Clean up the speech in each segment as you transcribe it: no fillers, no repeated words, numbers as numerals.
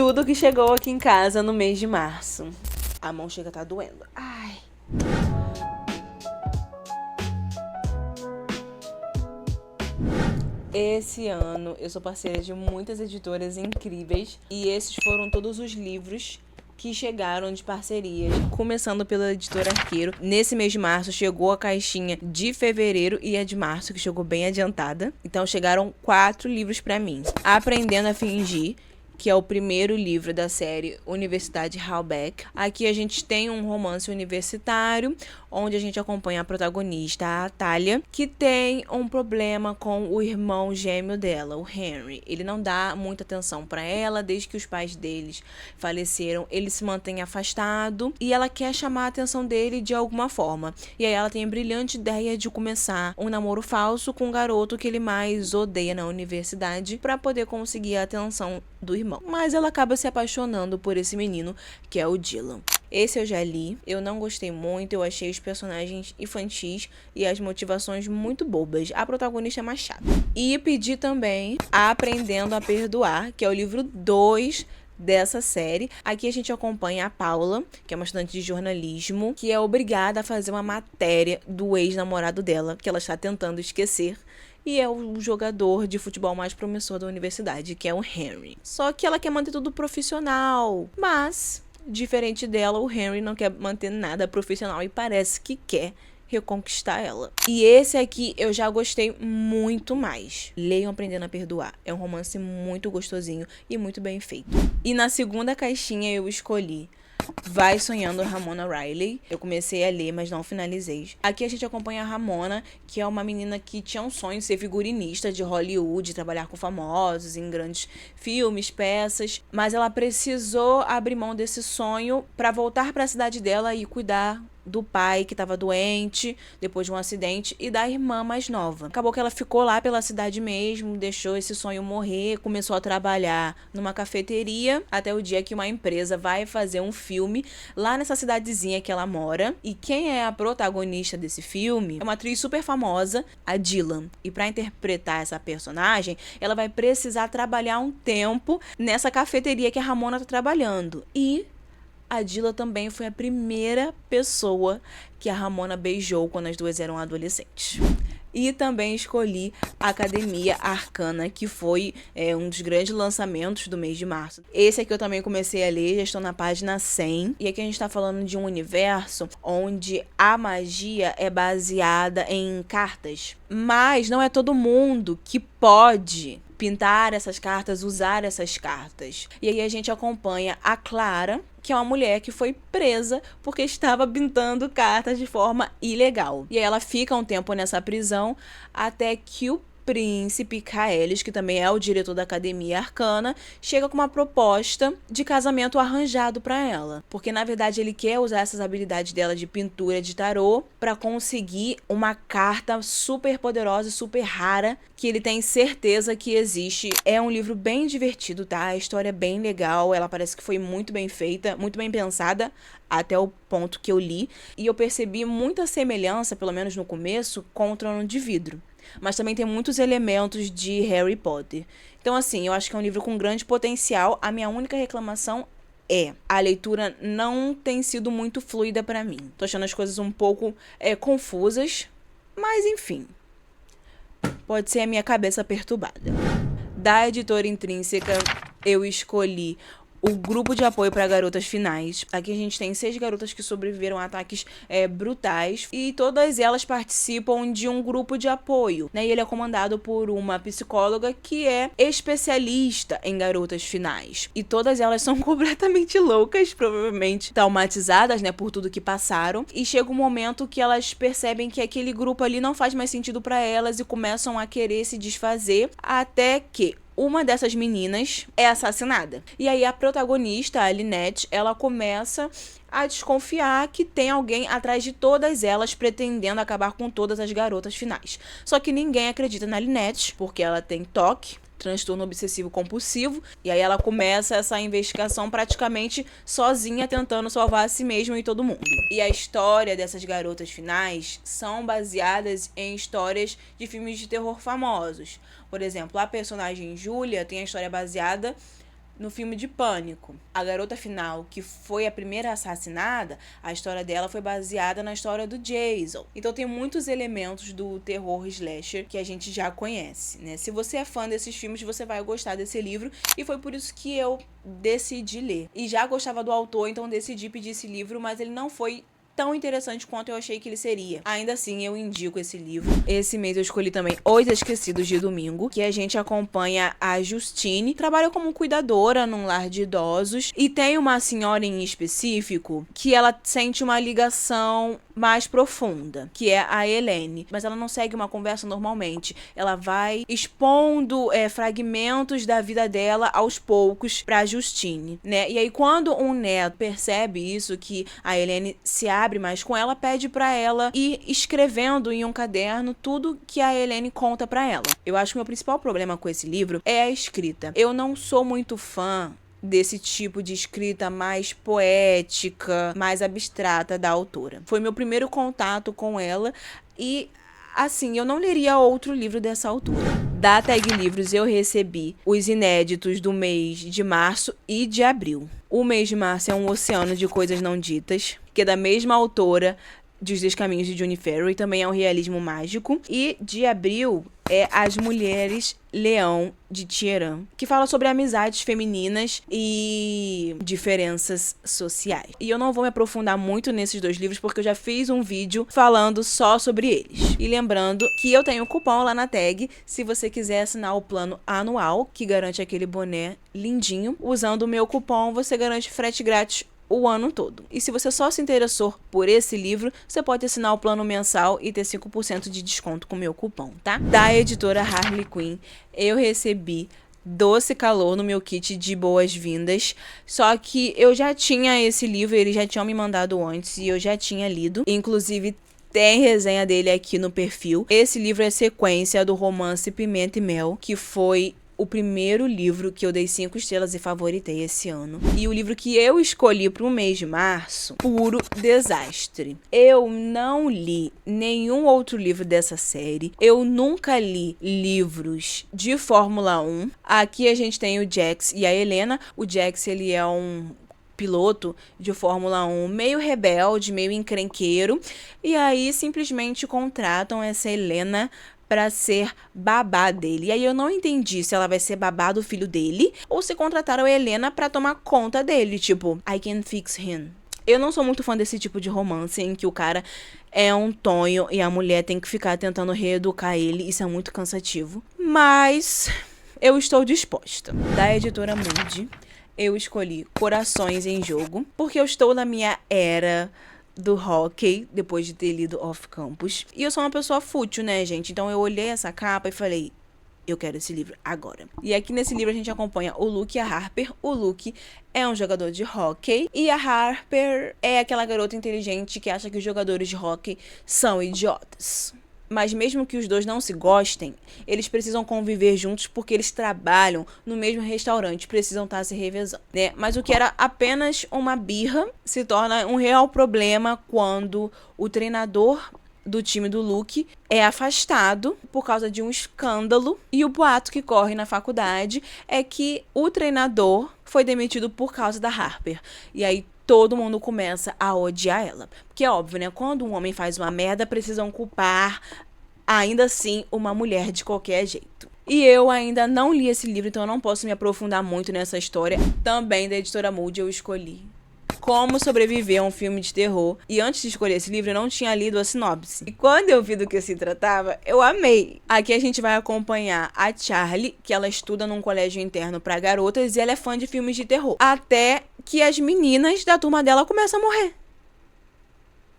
tudo que chegou aqui em casa no mês de março. A mão chega a tá doendo. Ai. Esse ano eu sou parceira de muitas editoras incríveis e esses foram todos os livros que chegaram de parcerias, começando pela Editora Arqueiro. Nesse mês de março chegou a caixinha de fevereiro e a de março, que chegou bem adiantada. Então chegaram 4 livros pra mim. Aprendendo a Fingir, que é o primeiro livro da série Universidade Halbeck. Aqui a gente tem um romance universitário, onde a gente acompanha a protagonista, a Thalia, que tem um problema com o irmão gêmeo dela, o Henry. Ele não dá muita atenção para ela, desde que os pais deles faleceram, ele se mantém afastado e ela quer chamar a atenção dele de alguma forma. E aí ela tem a brilhante ideia de começar um namoro falso com o garoto que ele mais odeia na universidade para poder conseguir a atenção do irmão. Mas ela acaba se apaixonando por esse menino, que é o Dylan. Esse eu já li, eu não gostei muito, eu achei os personagens infantis e as motivações muito bobas. A protagonista é mais chata. E pedi também Aprendendo a Perdoar, que é o livro 2 dessa série. Aqui a gente acompanha a Paula, que é uma estudante de jornalismo, que é obrigada a fazer uma matéria do ex-namorado dela, que ela está tentando esquecer. E é o jogador de futebol mais promissor da universidade, que é o Henry. Só que ela quer manter tudo profissional. Mas, diferente dela, o Henry não quer manter nada profissional e parece que quer reconquistar ela. E esse aqui eu já gostei muito mais. Leiam Aprendendo a Perdoar. É um romance muito gostosinho e muito bem feito. E na segunda caixinha eu escolhi Vai Sonhando, Ramona Riley. Eu comecei a ler, mas não finalizei. Aqui a gente acompanha a Ramona, que é uma menina que tinha um sonho de ser figurinista de Hollywood, trabalhar com famosos em grandes filmes, peças, mas ela precisou abrir mão desse sonho para voltar para a cidade dela e cuidar do pai que estava doente depois de um acidente e da irmã mais nova. Acabou que ela ficou lá pela cidade mesmo, deixou esse sonho morrer, começou a trabalhar numa cafeteria até o dia que uma empresa vai fazer um filme lá nessa cidadezinha que ela mora. E quem é a protagonista desse filme é uma atriz super famosa, a Dylan. E para interpretar essa personagem, ela vai precisar trabalhar um tempo nessa cafeteria que a Ramona tá trabalhando. E a Dylan também foi a primeira pessoa que a Ramona beijou quando as duas eram adolescentes. E também escolhi Academia Arcana, que foi um dos grandes lançamentos do mês de março. Esse aqui eu também comecei a ler, já estou na página 100. E aqui a gente está falando de um universo onde a magia é baseada em cartas. Mas não é todo mundo que pode pintar essas cartas, usar essas cartas. E aí a gente acompanha a Clara, que é uma mulher que foi presa porque estava pintando cartas de forma ilegal. E aí ela fica um tempo nessa prisão até que o príncipe Kaelis, que também é o diretor da Academia Arcana, chega com uma proposta de casamento arranjado para ela. Porque, na verdade, ele quer usar essas habilidades dela de pintura de tarô para conseguir uma carta super poderosa e super rara que ele tem certeza que existe. É um livro bem divertido, tá? A história é bem legal, ela parece que foi muito bem feita, muito bem pensada, até o ponto que eu li. E eu percebi muita semelhança, pelo menos no começo, com o Trono de Vidro. Mas também tem muitos elementos de Harry Potter. Então, assim, eu acho que é um livro com grande potencial. A minha única reclamação é a leitura não tem sido muito fluida pra mim. Tô achando as coisas um pouco confusas, mas enfim. Pode ser a minha cabeça perturbada. Da editora Intrínseca, eu escolhi o grupo de apoio para garotas finais. Aqui a gente tem 6 garotas que sobreviveram a ataques brutais e todas elas participam de um grupo de apoio, né? E ele é comandado por uma psicóloga que é especialista em garotas finais. E todas elas são completamente loucas, provavelmente traumatizadas, né, por tudo que passaram. E chega um momento que elas percebem que aquele grupo ali não faz mais sentido para elas e começam a querer se desfazer, até que uma dessas meninas é assassinada. E aí a protagonista, a Lynette, ela começa a desconfiar que tem alguém atrás de todas elas pretendendo acabar com todas as garotas finais. Só que ninguém acredita na Lynette, porque ela tem TOC, transtorno obsessivo compulsivo, e aí ela começa essa investigação praticamente sozinha, tentando salvar a si mesma e todo mundo. E a história dessas garotas finais são baseadas em histórias de filmes de terror famosos. Por exemplo, a personagem Julia tem a história baseada no filme de Pânico. A garota final, que foi a primeira assassinada, a história dela foi baseada na história do Jason. Então tem muitos elementos do terror slasher que a gente já conhece, né? Se você é fã desses filmes, você vai gostar desse livro, e foi por isso que eu decidi ler. E já gostava do autor, então decidi pedir esse livro, mas ele não foi tão interessante quanto eu achei que ele seria. Ainda assim, eu indico esse livro. Esse mês eu escolhi também Os Esquecidos de Domingo, que a gente acompanha a Justine, trabalha como cuidadora num lar de idosos, e tem uma senhora em específico que ela sente uma ligação mais profunda, que é a Helene. Mas ela não segue uma conversa normalmente. Ela vai expondo fragmentos da vida dela aos poucos pra Justine, né? E aí, quando um neto percebe isso, que a Helene se abre mais com ela, pede pra ela ir escrevendo em um caderno tudo que a Helene conta pra ela. Eu acho que o meu principal problema com esse livro é a escrita. Eu não sou muito fã desse tipo de escrita mais poética, mais abstrata da autora. Foi meu primeiro contato com ela e, assim, eu não leria outro livro dessa autora. Da Tag Livros eu recebi os inéditos do mês de março e de abril. O mês de março é um oceano de coisas não ditas, que é da mesma autora dos 10 Caminhos de June Ferro, e também é um realismo mágico. E de abril é As Mulheres Leão, de Tieran, que fala sobre amizades femininas e diferenças sociais. E eu não vou me aprofundar muito nesses dois livros, porque eu já fiz um vídeo falando só sobre eles. E lembrando que eu tenho cupom lá na tag, se você quiser assinar o plano anual, que garante aquele boné lindinho. Usando o meu cupom, você garante frete grátis o ano todo. E se você só se interessou por esse livro, você pode assinar o plano mensal e ter 5% de desconto com o meu cupom, tá? Da editora Harley Quinn, eu recebi Doce Calor no meu kit de boas-vindas, só que eu já tinha esse livro, eles já tinham me mandado antes e eu já tinha lido, inclusive tem resenha dele aqui no perfil. Esse livro é sequência do romance Pimenta e Mel, que foi o primeiro livro que eu dei 5 estrelas e favoritei esse ano. E o livro que eu escolhi para o mês de março, Puro Desastre. Eu não li nenhum outro livro dessa série. Eu nunca li livros de Fórmula 1. Aqui a gente tem o Jax e a Helena. O Jax, ele é um piloto de Fórmula 1 meio rebelde, meio encrenqueiro. E aí simplesmente contratam essa Helena pra ser babá dele. E aí eu não entendi se ela vai ser babá do filho dele ou se contrataram a Helena pra tomar conta dele, tipo, I can fix him. Eu não sou muito fã desse tipo de romance em que o cara é um tonho e a mulher tem que ficar tentando reeducar ele. Isso é muito cansativo. Mas eu estou disposta. Da editora Moody, eu escolhi Corações em Jogo, porque eu estou na minha era do hockey, depois de ter lido Off Campus. E eu sou uma pessoa fútil, né, gente? Então eu olhei essa capa e falei, eu quero esse livro agora. E aqui nesse livro a gente acompanha o Luke e a Harper. O Luke é um jogador de hockey e a Harper é aquela garota inteligente que acha que os jogadores de hockey são idiotas. Mas mesmo que os dois não se gostem, eles precisam conviver juntos porque eles trabalham no mesmo restaurante, precisam estar se revezando, né? Mas o que era apenas uma birra se torna um real problema quando o treinador do time do Luke é afastado por causa de um escândalo, e o boato que corre na faculdade é que o treinador foi demitido por causa da Harper. E aí todo mundo começa a odiar ela. Porque é óbvio, né? Quando um homem faz uma merda, precisam culpar, ainda assim, uma mulher de qualquer jeito. E eu ainda não li esse livro, então eu não posso me aprofundar muito nessa história. Também da editora Moody eu escolhi Como Sobreviver a um Filme de Terror. E antes de escolher esse livro, eu não tinha lido a sinopse. E quando eu vi do que se tratava, eu amei. Aqui a gente vai acompanhar a Charlie, que ela estuda num colégio interno pra garotas e ela é fã de filmes de terror. Até que as meninas da turma dela começam a morrer.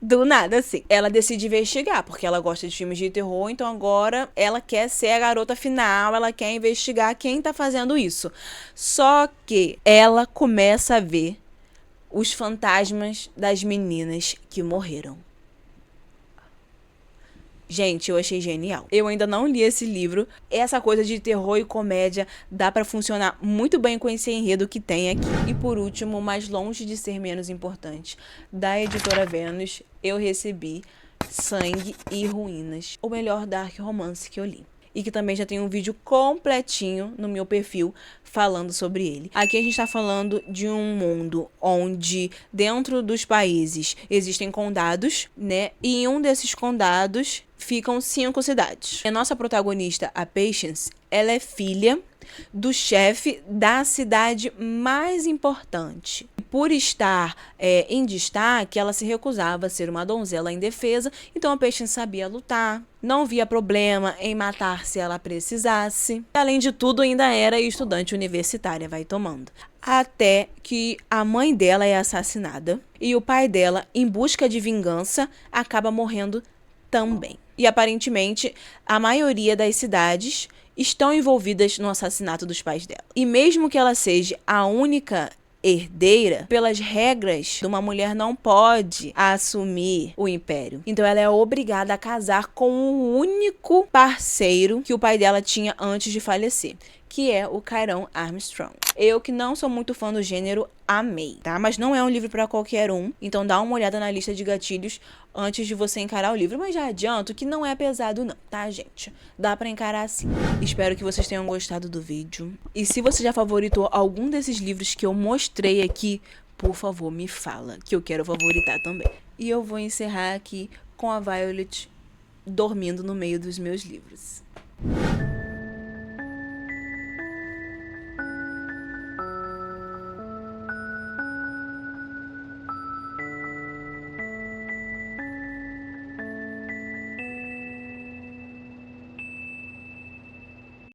Do nada, assim. Ela decide investigar, porque ela gosta de filmes de terror, então agora ela quer ser a garota final, ela quer investigar quem tá fazendo isso. Só que ela começa a ver os fantasmas das meninas que morreram. Gente, eu achei genial. Eu ainda não li esse livro. Essa coisa de terror e comédia dá pra funcionar muito bem com esse enredo que tem aqui. E por último, mas longe de ser menos importante, da editora Vênus, eu recebi Sangue e Ruínas, o melhor dark romance que eu li. e que também já tem um vídeo completinho no meu perfil falando sobre ele. Aqui a gente tá falando de um mundo onde dentro dos países existem condados, né? E em um desses condados ficam 5 cidades. A nossa protagonista, a Patience, ela é filha do chefe da cidade mais importante. Por estar em destaque, ela se recusava a ser uma donzela indefesa, então a Patience sabia lutar, não via problema em matar se ela precisasse. Além de tudo, ainda era estudante universitária, vai tomando. Até que a mãe dela é assassinada e o pai dela, em busca de vingança, acaba morrendo também. E aparentemente, a maioria das cidades estão envolvidas no assassinato dos pais dela. E mesmo que ela seja a única herdeira, pelas regras, uma mulher não pode assumir o império. Então ela é obrigada a casar com o único parceiro que o pai dela tinha antes de falecer, que é o Chiron Armstrong. Eu, que não sou muito fã do gênero, amei, tá? Mas não é um livro pra qualquer um, então dá uma olhada na lista de gatilhos antes de você encarar o livro. Mas já adianto que não é pesado não, tá, gente? Dá pra encarar assim. Espero que vocês tenham gostado do vídeo. E se você já favoritou algum desses livros que eu mostrei aqui, por favor, me fala, que eu quero favoritar também. E eu vou encerrar aqui com a Violet dormindo no meio dos meus livros.